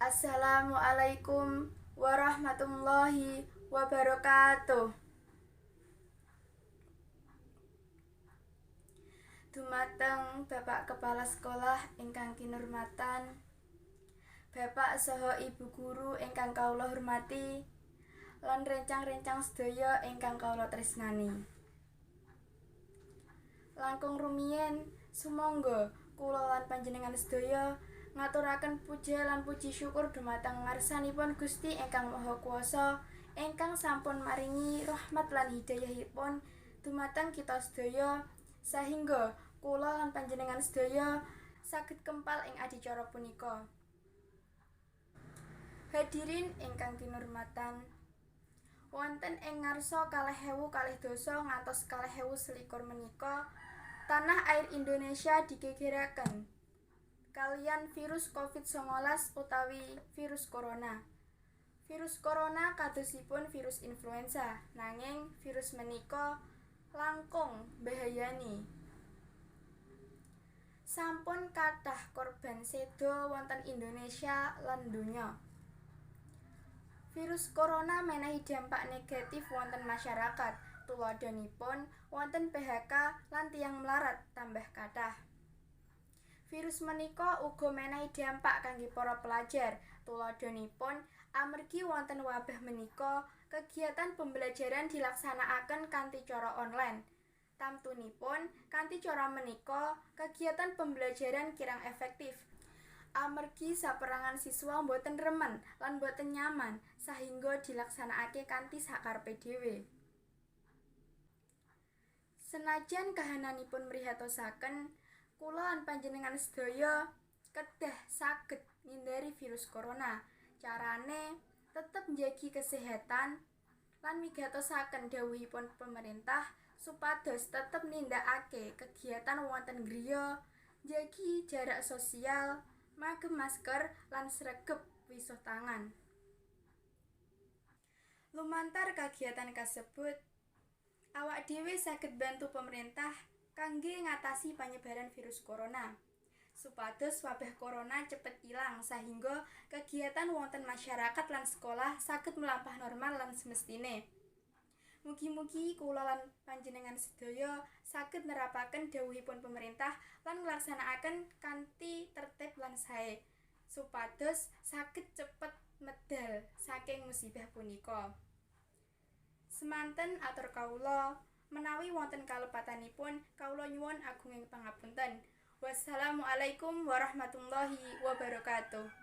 Assalamualaikum warahmatullahi wabarakatuh. Dumateng Bapak Kepala Sekolah ingkang kinurmatan, Bapak saha Ibu guru ingkang kawula hormati, lan rencang-rencang sedaya ingkang kawula tresnani. Langkung rumiyin sumangga kula lan panjenengan sedaya ngaturaken puja lan puji syukur dumateng ngarsanipun Gusti ingkang Maha Kuwasa ingkang sampun maringi rahmat lan hidayahipun dumateng kita sedaya, sahingga kula lan panjenengan sedaya saged kempal ing adicara punika. Hadirin ingkang kinurmatan, wonten ing ngarsa 2020 ngantos 2021 menika tanah air Indonesia digegeraken kaliyan virus COVID-19 utawi virus corona. Virus corona kadosipun virus influenza, nanging virus menika langkung mbahayani. Sampun kathah korban séda wonten Indonesia lan donya. Virus corona menehi dampak negatif wonten masyarakat, tuladhanipun wonten PHK lan tiyang mlarat tambah kathah. Virus menika uga menehi dampak kangge para pelajar, tuladhanipun amargi wonten wabah menika kegiatan pembelajaran dilaksanakaken kanthi cara online. Tamtunipun kanthi cara menika kegiatan pembelajaran kirang efektif. Amargi saperangan siswa boten remen lan boten nyaman sahingga dilaksanakake kanthi sakarepe dhewe. Senajan kahananipun mrihatosaken, kula lan panjenengan sedaya kedah saged ngindari virus corona. Carane tetep njagi kesehatan lan migatosaken dawuhipun pemerintah supados tetep nindakake kegiatan wonten griya, njagi jarak sosial, ngagem masker lan sregep wisuh tangan. Lumantar kagiatan kasebut, awak dhewe saged bantu pemerintah kangge ngatasi panyebaran virus corona, supados wabah corona cepet ilang sahingga kegiatan wonten masyarakat lan sekolah saged mlampah normal lan semestine. Mugi-mugi kula lan panjenengan sedaya saged nerapaken dawuhipun pemerintah lan nglaksanakaken kanthi tertib lan sae, supados saged cepet medal saking musibah punika. Semanten atur kawula, menawi wonten kalepatanipun kawula nyuwun agunging pangapunten. Wassalamualaikum warahmatullahi wabarakatuh.